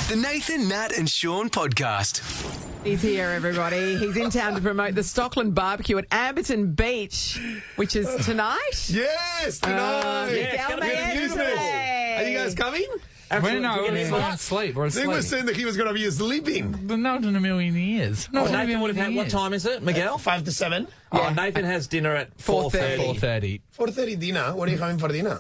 The Nathan, Nat and Shaun podcast. He's here, everybody. He's in town to promote the Stockland barbecue at Amberton Beach, which is tonight. Yes, tonight. Miguel, Maestre. Are you guys coming? We're not asleep. We're They asleep. were saying that he was going to be sleeping. But not in a million years. Not in a Nathan would have million had, what years. time is it, Miguel? 5 to 7. Oh, Nathan has dinner at 4:30. 4:30. 4:30 dinner. What are you having for dinner?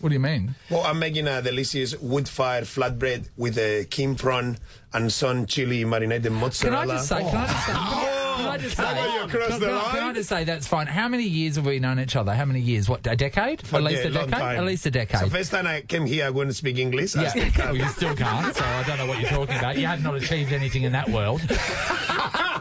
What do you mean? Well, I'm making a delicious wood-fired flatbread with a king prawn and some chili marinated mozzarella. Can I just say? Can I just say? How about you across the line? Can I just say that's fine? How many years have we known each other? How many years? What, a decade? At least a long decade? time. At least a decade. So first time I came here, I couldn't speak English. I Yeah. still can't. Well, you still can't, so I don't know what you're talking about. You have not achieved anything in that world.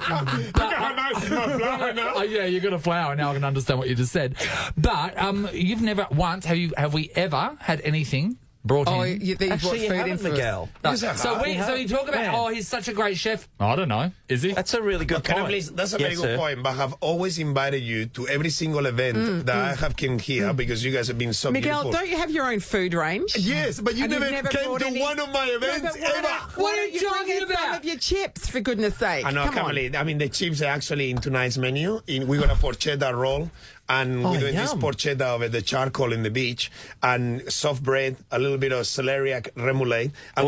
Look at how nice is my flower now. Oh, yeah, you got a flower. Now I can understand what you just said. But you've never once have we ever had anything brought Oh, in? these Actually, you food haven't, in for Miguel. No. Yes, I So have. you talk about, Yeah. he's such a great chef. I don't know. Is he? That's a really good Can I point. please, that's a very Yes, good sir. point, but I have always invited you to every single event that I have come here because you guys have been so Miguel, beautiful. don't you have your own food range? Yes, but you And you've never, never came brought to any- one of my events but ever. Why don't you bring in some about? of your chips, for goodness sake? I know, Come on. Kamali. I mean, the chips are actually in tonight's menu. We got a porchetta roll, and we're doing this yum. porchetta over the charcoal in the beach, and soft bread, a little bit of celeriac remoulade, and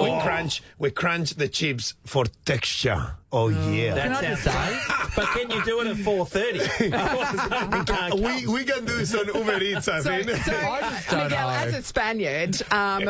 we crunch the chips for texture. Oh yeah. That Can I sounds just great. But can you do it at 4:30? we can do this on Uber Eats, I So, think. I just don't Miguel, know. as a Spaniard,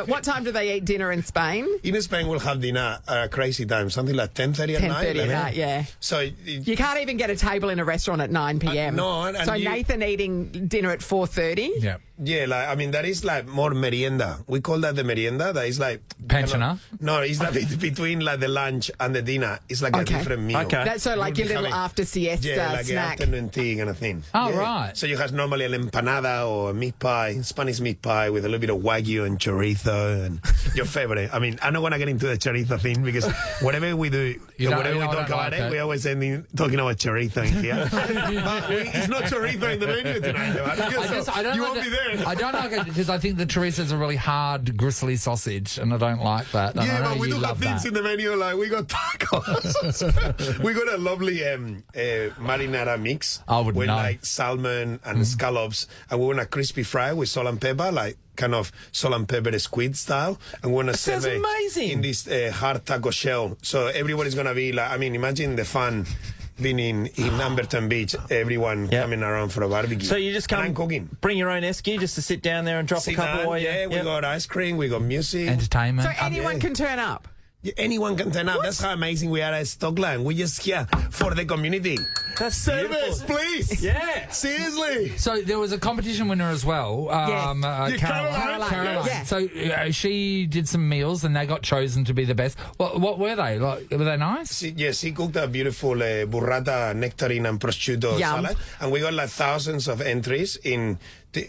what time do they eat dinner in Spain? In Spain, we'll have dinner crazy time, something like 10:30 at 10:30 night. at 11. night, yeah. So You can't even get a table in a restaurant at 9 p.m. no, and so you- Nathan eating dinner at 4:30? Yeah. yeah, like I mean, that is like more merienda. We call that the merienda. That is like Pensioner? No, it's like between like the lunch and the dinner. It's like a Okay. different meal. Okay. That's so like We'll your be little having- after siesta Yeah, like an snack. afternoon tea kind of thing. Oh, Yeah. right. So you have normally an empanada or a meat pie, Spanish meat pie with a little bit of wagyu and chorizo and your favorite. I mean, I'm not going to get into the chorizo thing because whatever we do, whatever we talk about it, we always end in talking about chorizo in here. But it's not chorizo in the menu tonight, though. I don't you like won't be there. I don't like it because I think the chorizo's a really hard, gristly sausage, and I don't like that. And I Yeah, know but we you do have love things that. in the menu like we got tacos. We got a lovely marinara mix I would with know. like salmon and scallops, and we want a crispy fry with salt and pepper, like kind of salt and pepper squid style, and we want to serve sounds it amazing. in this hard taco shell. So everybody's gonna be like, I mean, imagine the fun being in Amberton Beach, everyone Yep. coming around for a barbecue. So you just And come, I'm cooking. bring your own esky just to sit down there and drop Sit a couple down, while you... yeah, we got ice cream, we got music. Entertainment. So anyone yeah. can turn up. Yeah, anyone can turn up. That's how amazing we are at Stockland. We're just here for the community. That's Service, beautiful. please. Yeah. Seriously. So there was a competition winner as well. Yes. Caroline. Caroline. Yeah. So she did some meals and they got chosen to be the best. What were they? Like, were they nice? Yes, he cooked a beautiful burrata, nectarine, and prosciutto Yum. salad. And we got like thousands of entries in.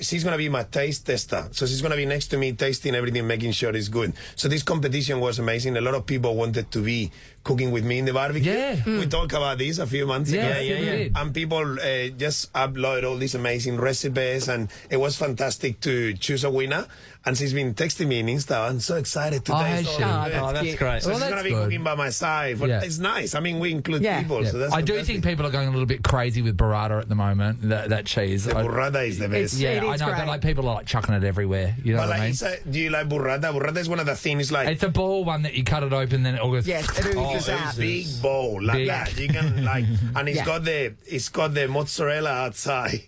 She's going to be my taste tester. So she's going to be next to me tasting everything, making sure it's good. So this competition was amazing. A lot of people wanted to be cooking with me in the barbecue. Yeah. We talked about this a few months ago. Yeah. And people just upload all these amazing recipes, and it was fantastic to choose a winner. And she's been texting me in Insta. I'm so excited to Oh, taste has all she? of Oh, it. that's Oh, that's cute. great. So Well, she's going that's to be good. cooking by my side. But Yeah. it's nice. I mean, we include Yeah. people. So that's I do fantastic. think people are going a little bit crazy with burrata at the moment. That cheese. The burrata is the best. Yeah, It I is know, great. but like people are like chucking it everywhere. You know But what I like, mean? do you like burrata? Burrata is one of the things like It's a ball one that you cut it open, then it all goes. Yes, it oozes out. a big bowl like Big. that. You can like, and Yeah. it's got the mozzarella outside.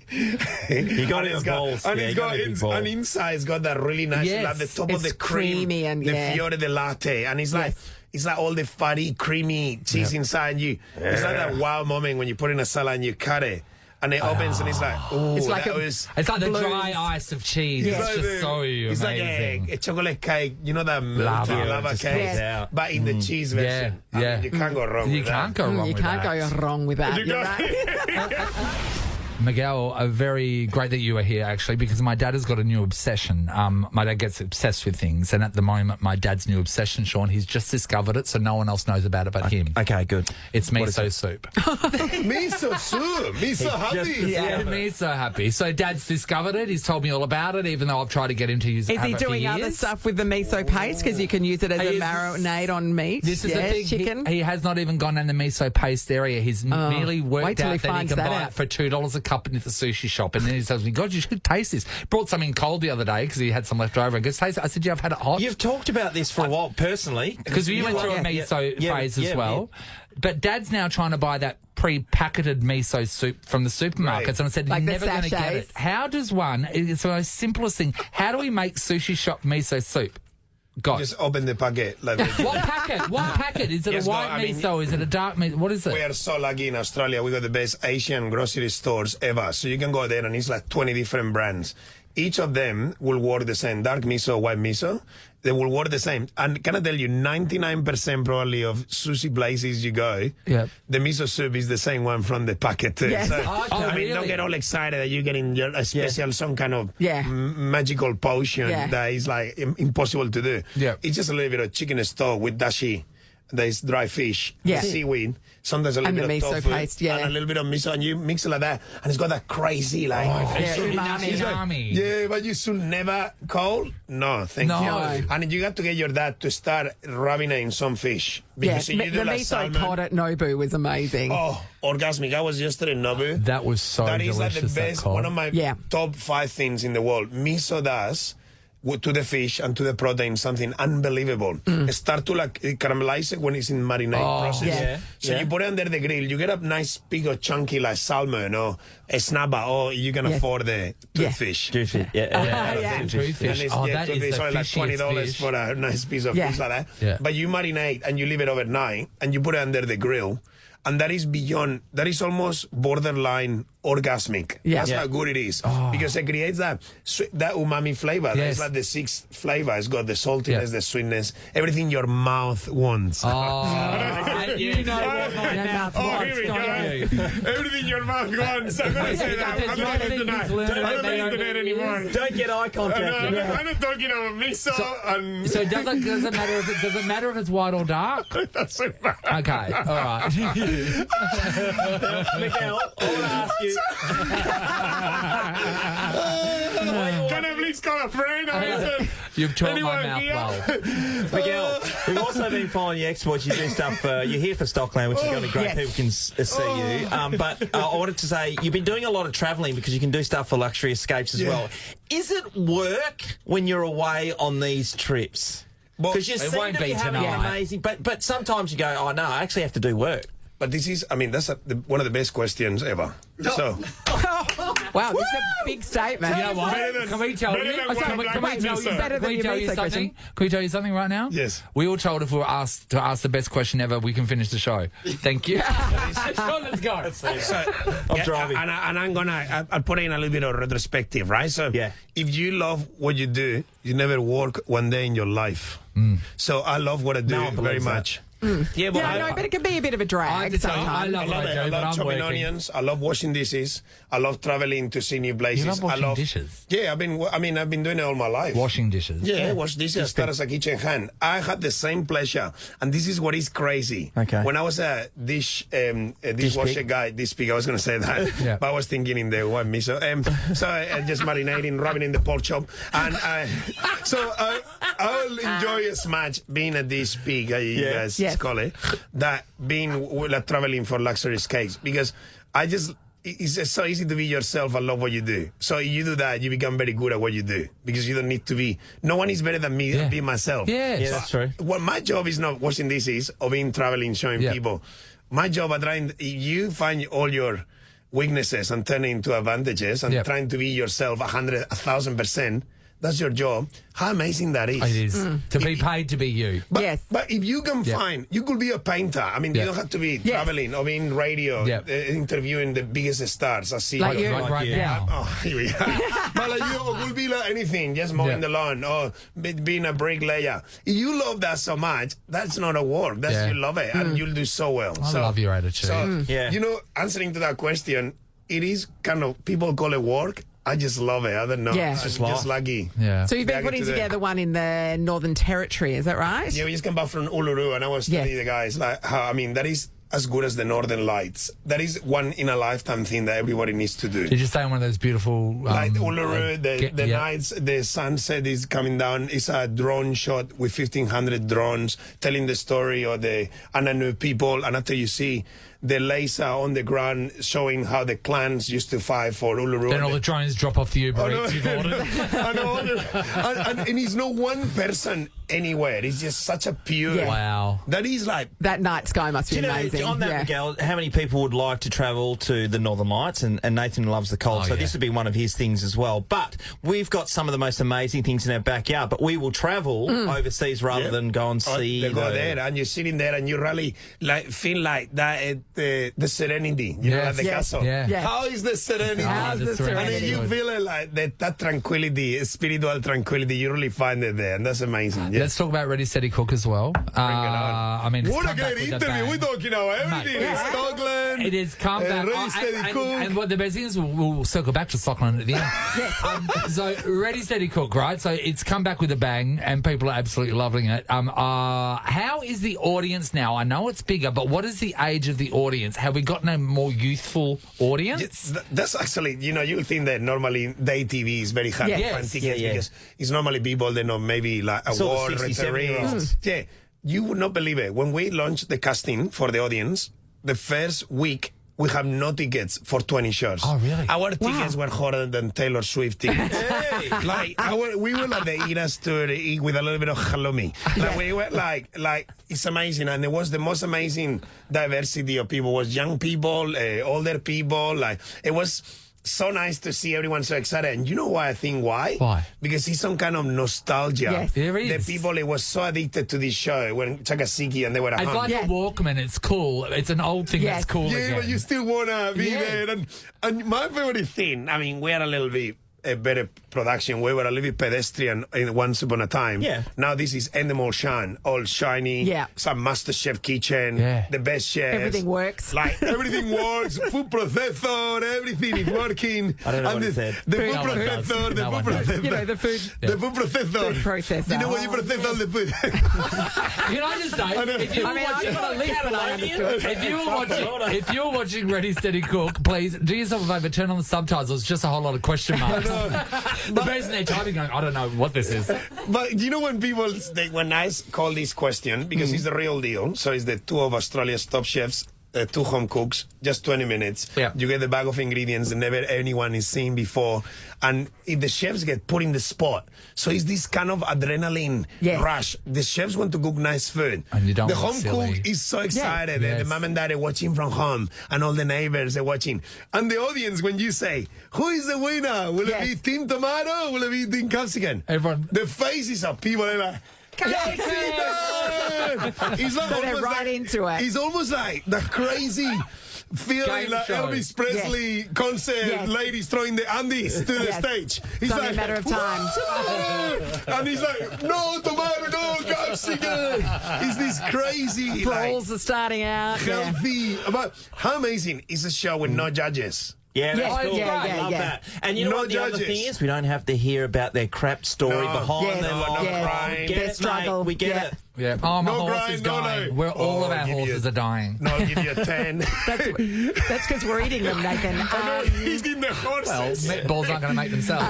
You got And it it's in balls. and Yeah, it's you got got it in balls. and inside it's got that really nice, Yes. like the top of It's the cream, creamy and the yeah. fiore de latte, and it's like. Yes. It's like all the fatty, creamy cheese inside you. It's like that wow moment when you put in a salad and you cut it, and it opens and it's like, oh, It's like that a- was. It's like the Blues. dry ice of cheese. Yeah. It's just so It's like amazing. a chocolate cake, you know that milky Lava. lava Just cake, comes out. but in the cheese version. I mean, you can't go wrong You with can't that. go wrong You with can't that. go wrong with that. You You're can't- right. Miguel, very great that you are here, actually, because my dad has got a new obsession. My dad gets obsessed with things, and at the moment, my dad's new obsession, Sean, he's just discovered it, so no one else knows about it but him. Okay, good. It's miso soup. Miso soup. Miso happy. Yeah, he's so happy. So Dad's discovered it. He's told me all about it, even though I've tried to get him to use it. Is he doing other stuff with the miso paste? Because you can use it as a marinade on meat. This is the thing. Chicken. He has not even gone down the miso paste area. He's nearly worked out that he can buy it for $2 a cup in the sushi shop. And then he tells me, God, you should taste this. Brought something cold the other day because he had some left over and goes, taste it. I said, yeah, I've had it hot. You've talked about this for a while, personally. Because you went through a miso phase as well. Yeah. But Dad's now trying to buy that pre-packeted miso soup from the supermarkets. Right. And I said, you're never going to get it. How does one, it's the most simplest thing, how do we make sushi shop miso soup? Just open the packet. Like What packet? What packet? Is it a white miso? Is it a dark miso? What is it? We are so lucky in Australia. We got the best Asian grocery stores ever. So you can go there and it's like 20 different brands. Each of them will work the same. Dark miso, white miso, they will work the same. And can I tell you, 99% probably of sushi places you go, the miso soup is the same one from the packet too. Yeah. So, I mean, don't get all excited that you're getting a special, some kind of magical potion that is like impossible to do. Yeah. It's just a little bit of chicken stock with dashi. There's dry fish, seaweed, sometimes a little bit of tofu, paste, and a little bit of miso, and you mix it like that, and it's got that crazy, like... umami. Yeah, but you should never cold. No, thank you. And you got to get your dad to start rubbing it in some fish. Because the miso pod at Nobu was amazing. Oh, orgasmic. I was yesterday in Nobu. That was so delicious. That is like the best, one of my top 5 things in the world. Miso does... to the fish and to the protein, something unbelievable. Start to like caramelize it when it's in marinade process. So you put it under the grill, you get a nice big or chunky like salmon or a snapper, or you can afford the toothfish. Toothfish, Toothfish. Oh, that is the like $20 for a nice piece of fish like that. Yeah. But you marinate and you leave it overnight and you put it under the grill. And that is beyond, that is almost borderline orgasmic. That's how good it is. Because it creates that umami flavor. That's like the 6th flavor. It's got the saltiness, the sweetness, everything your mouth wants. You know what my mouth wants. Here we go. Everything your mouth wants. I'm going to say that. I'm not going to deny. I don't think internet anymore. Don't get eye contact. I'm not talking about miso. So does it matter if it's white or dark? That's so bad. Okay, all right. Miguel, I want to ask you. Can I please call a friend? You've taught my mouth well. Miguel, we've also been following your exports. You do stuff. You're here for Stockland, which is going to be great. People can see you. But I wanted to say you've been doing a lot of travelling because you can do stuff for luxury escapes as well. Is it work when you're away on these trips? Because you seem to be having amazing. But sometimes you go, oh no, I actually have to do work. But this is, I mean, that's one of the best questions ever. So, wow, this is a big statement. You know what? Can we tell you? Can we tell you something? Can we tell you something right now? Yes. We all told if we were asked to ask the best question ever, we can finish the show. Thank you. Let's go. So I'm driving. And I'll put in a little bit of retrospective, right? So if you love what you do, you never work one day in your life. So I love what I do very much. Yeah, but it can be a bit of a drag sometimes. I love it. I love chopping onions. I love washing dishes. I love traveling to see new places. You love washing dishes? Yeah, I've been doing it all my life. Washing dishes? Yeah, wash dishes. I start as a kitchen hand. I had the same pleasure, and this is what is crazy. Okay. When I was a dishwasher guy, I was going to say that, but I was thinking in the white miso. So I just marinating, rubbing in the pork chop, and so I'll enjoy as much being a dish pig, you guys call it, that being traveling for luxury escapes, because it's just so easy to be yourself and love what you do. So you do that, you become very good at what you do, because you don't need to be. No one is better than me. Be myself. Yeah, that's true. Well, my job is not washing dishes or being traveling, showing people. My job, if you find all your weaknesses and turn it into advantages and trying to be yourself 1,000%. That's your job. How amazing that is. It is. To be paid to be you. But if you can find, you could be a painter. I mean, you don't have to be traveling or being radio, interviewing the biggest stars. I see. Like you. Right now. Oh, here we are. But like you could be like anything, just mowing the lawn or being a bricklayer. If you love that so much, that's not a work. That's you love it, and you'll do so well. I love your attitude. So, answering to that question, it is kind of, people call it work. I just love it. I don't know. Yeah. It's just lucky. Yeah. So you've been putting together one in the Northern Territory, is that right? Yeah, we just came back from Uluru, and I was telling the guys, like, how, I mean, that is as good as the Northern Lights. That is one in a lifetime thing that everybody needs to do. Did you stay on one of those beautiful... like Uluru, the nights, the sunset is coming down. It's a drone shot with 1,500 drones telling the story of the Ananu people. And after you see the laser on the ground showing how the clans used to fight for Uluru. Then all the drones drop off the Uber Eats you've ordered. And it's not one person anywhere. It's just such a pure... Yeah. Wow. That is like... That night sky must be amazing. On that, Miguel, how many people would like to travel to the Northern Lights? And Nathan loves the cold, so this would be one of his things as well. But we've got some of the most amazing things in our backyard, but we will travel overseas rather than go and see... They go there, and you're sitting there, and you really feel like that the serenity, you know, like the castle. Yeah. Yeah. How is the serenity? How's the And serenity? then you feel it like that tranquility, spiritual tranquility, you really find it there, and that's amazing. Yeah. Let's talk about Ready, Steady, Cook as well. I mean, What a great interview. We're talking about everything. Mate. Stockland. It is come back. Ready, Steady, Cook. And what the best thing is, we'll circle back to Stockland at the end. So, Ready, Steady, Cook, right? So, it's come back with a bang, and people are absolutely loving it. How is the audience now? I know it's bigger, but what is the age of the audience? Have we gotten a more youthful audience? That's actually, you'll think that normally day TV is very hard to find tickets because it's normally people that know maybe like award retirees. Yeah, you would not believe it. When we launched the casting for the audience, the first week we have no tickets for 20 shows. Oh, really? Our tickets were harder than Taylor Swift tickets. We were like the Eras tour with a little bit of halloumi. Like we were like it's amazing, and it was the most amazing diversity of people. It was young people, older people. Like it was so nice to see everyone so excited. And you know why I think why? Why? Because it's some kind of nostalgia. Yes. There is. The people, it was so addicted to this show when Chakasiki and they were at It's home. like a Walkman. It's cool. It's an old thing that's cool again. But you still want to be there. And my favorite thing, I mean, we had a little bit a better production. We were a little bit pedestrian in Once Upon a Time. Yeah. Now this is Endemol Shan, all shiny. Yeah. Some Master Chef kitchen. Yeah. The best chefs. Everything works. Like everything works. Food processor, everything is working. I don't know what he said. The food No one does. processor, the No food one does. processor. You know, the food. The food processor. Food processor. You know when you process all the food. Can I just say, if you were I've got a list, but I understood. if you were watching Ready, Steady, Cook, please do yourself a favour, turn on the subtitles. Just a whole lot of question marks. The person they're typing going, I don't know what this is. But you know when people, when I call this question, because it's the real deal, so it's the two of Australia's top chefs, two home cooks, just 20 minutes. Yeah. You get the bag of ingredients that never anyone is seen before. And the chefs get put in the spot. So it's this kind of adrenaline rush. The chefs want to cook nice food. And you don't the look home silly. cook is so excited. Yes. The mom and dad are watching from home, and all the neighbors are watching. And the audience, when you say, who is the winner? Will it be Team Tomato? Will it be Team Capsicum? Everyone. The faces of people are like, He's like they're right into it. He's almost like the crazy feeling Game like show. Elvis Presley concert ladies throwing the undies to the stage. He's It's only a matter of time. And he's like, no tomato, no capsicum. It's this crazy, Brawls are starting out. healthy. But how amazing is a show with no judges? Yeah, that's cool. I love that. And you know what the other thing is? We don't have to hear about their crap story behind their life. Crying. Their struggle. Mate. We get it. Yeah. Oh, my No horse grind, is no, dying. no. Where all of our I'll give you horses are dying. No, I'll give you a 10. That's because we're eating them, Nathan. He's in the horses. Meatballs aren't going to make themselves.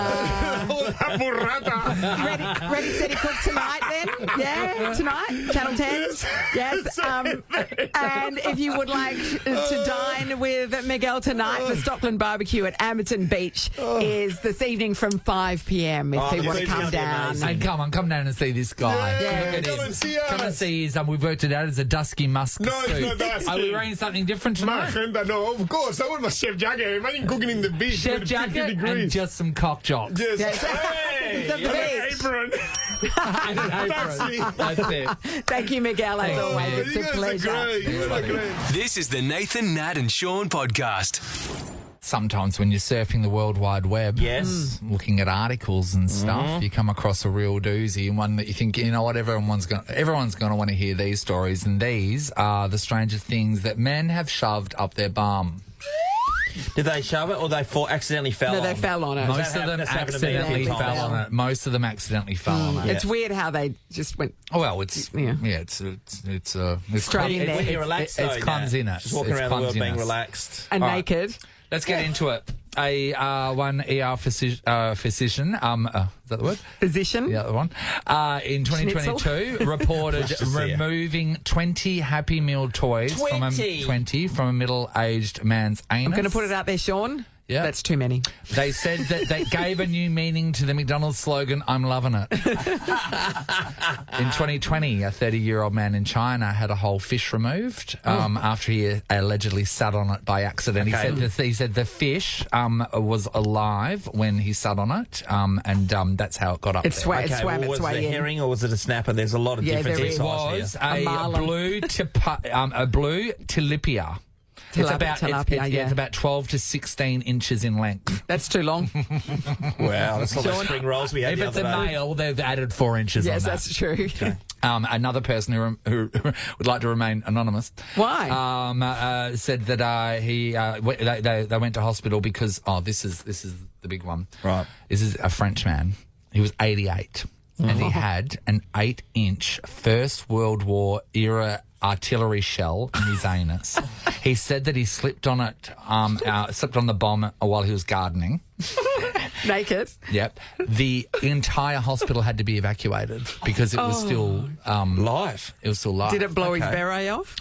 Ready, Steady, Cook tonight then? Yeah, tonight? Channel 10? Yes. And if you would like to dine with Miguel tonight, the Stockland Barbecue at Amberton Beach is this evening from 5 p.m. if people want to come down. And come down and see this guy. Yeah, Look at come him. and see Come and us. see his, we've worked it out as a dusky musk No, suit. it's not dusky. Are we wearing something different tonight? Magenta, no, of course. I want my chef jacket. Imagine cooking in the beach. Chef with 50 jacket degrees. and just some cock jocks. Yes. Yes. Hey, The and an beach. apron. And an apron. Taxi. That's it. Thank you, Miguel, as always. It's You a guys are pleasure. great. You guys are great. This is the Nathan, Nat and Shaun podcast. Sometimes when you're surfing the World Wide Web, looking at articles and stuff, you come across a real doozy, and one that you think, you know what, everyone's going to want to hear these stories, and these are the strangest things that men have shoved up their bum. Did they shove it or they accidentally fell on? No, they fell on it. Most of them accidentally fell on it. Most of them accidentally fell on it. It's weird how they just went. Oh, well, it's Straight in there. When you're relaxed, it's clumsiness. Just walking around the world being relaxed. And naked. Let's get into it. One ER physician, is that the word? Physician. The other one. In 2022, reported removing 20 Happy Meal toys from a middle-aged man's anus. I'm going to put it out there, Sean. Yeah. That's too many. They said that they gave a new meaning to the McDonald's slogan, "I'm loving it." In 2020, a 30-year-old man in China had a whole fish removed after he allegedly sat on it by accident. He said the fish was alive when he sat on it, and that's how it got up there. Swam its way was it a herring or was it a snapper? There's a lot of different It was a blue tilapia. It's about 12 to 16 inches in length. That's too long. Wow, that's like the spring rolls we had If the it's other a day. male, they've added 4 inches on that. Yes, that's true. Okay. Another person who would like to remain anonymous. Why? Said that they went to hospital because this is the big one. Right. This is a French man. He was 88 and he had an 8-inch First World War era artillery shell in his anus. He said that he slipped on it, slipped on the bomb while he was gardening. Naked. Yep. The entire hospital had to be evacuated because it was still live. It was still live. Did it blow his beret off?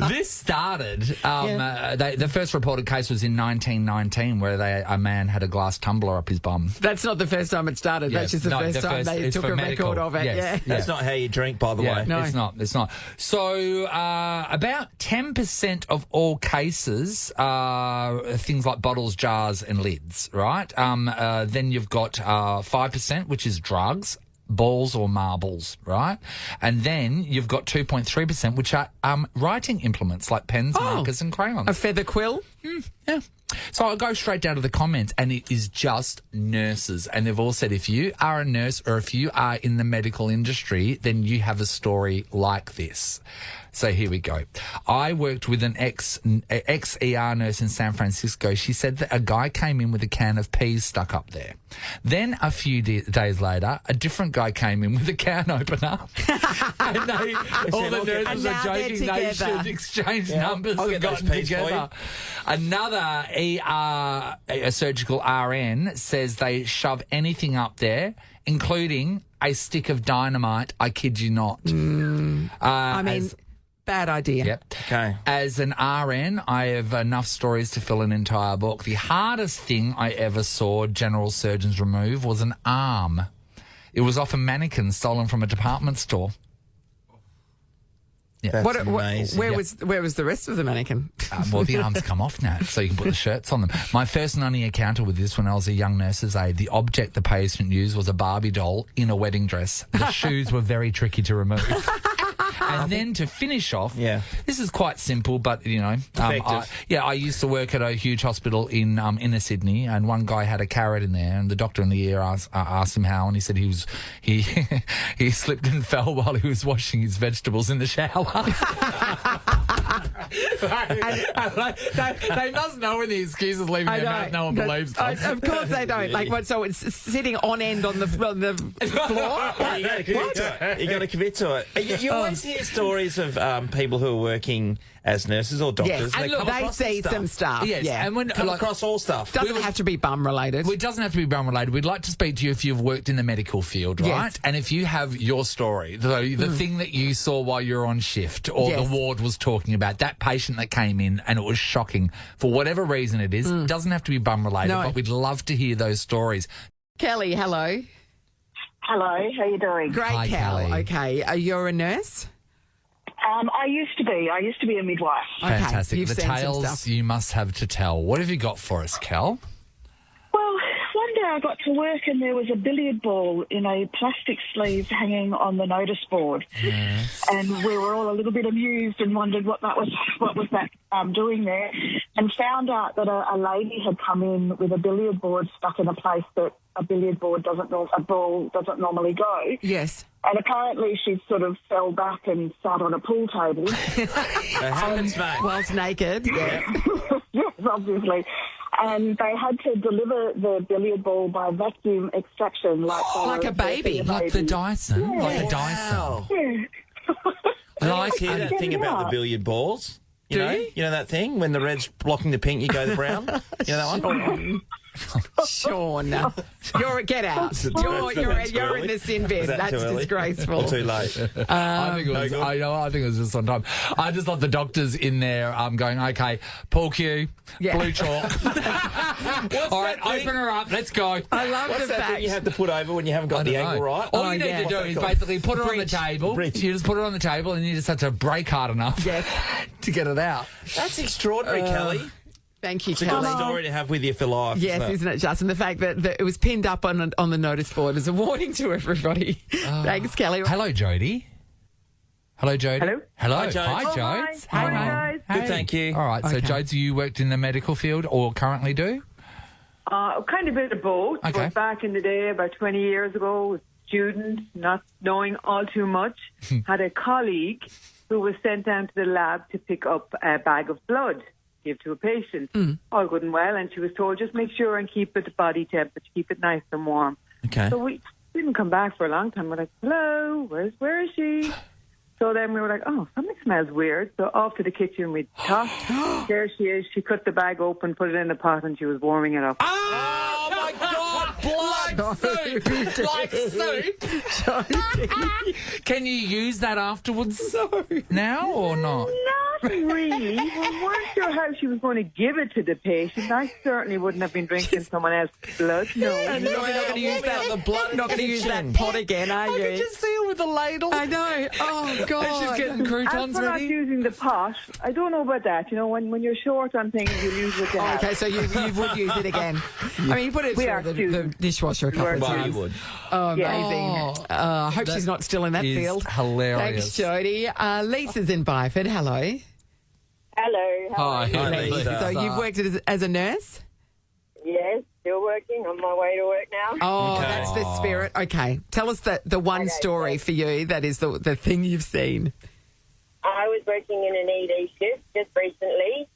This started. The first reported case was in 1919, where a man had a glass tumbler up his bum. That's not the first time it started. That's just the first time they took a record of it. Yes. Yeah. That's not how you drink, by the way. No. It's not. It's not. So about 10% of all cases are things like bottles, jars, and lids. Right. Then you've got 5%, which is drugs. Balls or marbles, right? And then you've got 2.3%, which are writing implements like pens, markers, and crayons. A feather quill? Yeah. So I'll go straight down to the comments, and it is just nurses. And they've all said if you are a nurse or if you are in the medical industry, then you have a story like this. So here we go. I worked with an ex-ER nurse in San Francisco. She said that a guy came in with a can of peas stuck up there. Then a few days later, a different guy came in with a can opener. And all the nurses are joking they should exchange numbers and gotten together. Another a surgical RN says they shove anything up there, including a stick of dynamite. I kid you not. Bad idea. Yep. Okay. As an RN, I have enough stories to fill an entire book. The hardest thing I ever saw general surgeons remove was an arm. It was off a mannequin stolen from a department store. Yeah. That's amazing. Where was the rest of the mannequin? Well, the arms come off now, so you can put the shirts on them. My first and only encounter with this when I was a young nurse's aide, the object the patient used was a Barbie doll in a wedding dress. The shoes were very tricky to remove. And then to finish off, this is quite simple, but, you know, I used to work at a huge hospital in inner Sydney, and one guy had a carrot in there, and the doctor in the ear asked him how, and he said he slipped and fell while he was washing his vegetables in the shower. They must know when the excuse is leaving their mouth. No one believes them. Of course they don't. So it's sitting on end on the floor. You got to commit to it. You always hear stories of people who are working as nurses or doctors. Yes, and look, they see some stuff. Yes, and when come across all stuff. Doesn't have to be bum related. It doesn't have to be bum related. We'd like to speak to you if you've worked in the medical field, right? Yes. And if you have your story, the thing that you saw while you were on shift, or the ward was talking about, that patient that came in and it was shocking for whatever reason it is, doesn't have to be bum related, but we'd love to hear those stories. Kelly, hello. Hello, how you doing? Great, Hi, Cal. Kelly. Okay, you're a nurse? I used to be a midwife. Okay, Fantastic. you've The seen some tales stuff. you must have to tell. What have you got for us, Cal? Well, one day I got to work and there was a billiard ball in a plastic sleeve hanging on the notice board. Yes. And we were all a little bit amused and wondered what was that doing there, and found out that a lady had come in with a billiard board stuck in a place that a ball doesn't normally go. Yes. And apparently she sort of fell back and sat on a pool table. It happens, mate. Whilst naked. Yes. Yes, obviously. And they had to deliver the billiard ball by vacuum extraction. Like a baby. Like the Dyson. Yeah. Like the Dyson. Wow. Yeah. Like hear that thing about the billiard balls? You Do know? you? You know that thing? When the red's blocking the pink, you go the brown? You know that one? Sean, get out. You're in the sin bin. Is that That's too early? disgraceful. Or too late? I think it was just on time. I just love the doctors in there going, okay, pool cue, blue chalk. All right, open her up. Let's go. I love What's the that fact. thing you have to put over when you haven't got the angle right? All you need to do is basically put it on the table. Bridge. You just put it on the table and you just have to brake hard enough to get it out. That's extraordinary, Kelly. Thank you, It's a good Kelly. story to have with you for life. Yes, isn't it, Justin? The fact that it was pinned up on the notice board as a warning to everybody. Thanks, Kelly. Hello, Jody. Hello, Jody. Hello. Hi, Jodes. Hi, Oh, Jodes. hi. Hey, Hi, mate. guys. Good, thank you. All right, so Okay. Jodes, you worked in the medical field or currently do? Kind of bit of both. Okay. But back in the day, about 20 years ago, student, not knowing all too much, had a colleague who was sent down to the lab to pick up a bag of blood, give to a patient. All good and well, and she was told, just make sure and keep it body temperature, keep it nice and warm. Okay. So we didn't come back for a long time. We're like, hello, where is she? So then we were like, oh, something smells weird. So off to the kitchen we tossed. There she is. She cut the bag open, put it in the pot, and she was warming it up. Oh, my God, blood soup. Like soup. Can you use that afterwards now or not? Not really. We weren't sure how she was going to give it to the patient. I certainly wouldn't have been drinking someone else's blood. No. And you're not going to use that. the blood. Not going to use that pot again, are you? I can just see her with a ladle. I know. Oh God. And she's getting As croutons for not ready. using the pot, I don't know about that. You know, when you're short on things, you use what you have. Okay, so you would use it again. I mean, you put it We through are the choosing. dishwasher a couple of Well, times. you would. Oh, Yeah. amazing. I hope she's not still in that is field. hilarious. Thanks, Jody. Lisa's in Byford. Hello. Hello. Hi, Hi, Lisa. So you've worked as a nurse? Yes, still working, on my way to work now. Oh, Okay. that's the spirit. Okay. Tell us the one story for you that is the thing you've seen. I was working in an ED shift just recently,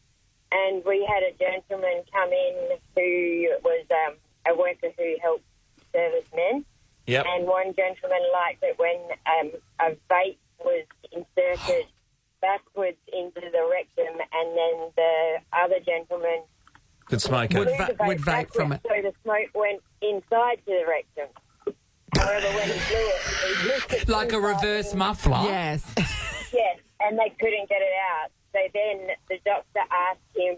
and we had a gentleman come in who was a worker who helped servicemen. Yep. And one gentleman liked it when a vape was inserted backwards into the rectum, and then the other gentleman Good smoker. Would blew the would vape from it. backwards, so the smoke went inside to the rectum. However, when he blew it, he blew it Like a inside reverse in- muffler. Yes. Yes, and they couldn't get it out. So then the doctor asked him,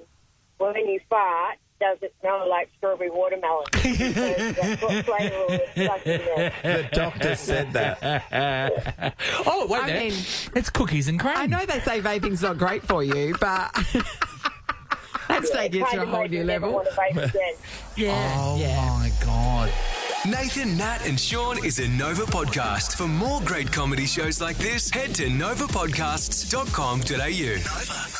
well, when you fart, does it smell like strawberry watermelon? Because that's what flavour was stuck in there. The doctor said that. Oh, wait I there. mean- It's cookies and cream. I know they say vaping's not great for you, but that's taking it to a whole new level. Want to vape again. Yeah. Oh, yeah. my God. Nathan, Nat, and Sean is a Nova podcast. For more great comedy shows like this, head to novapodcasts.com.au. Nova.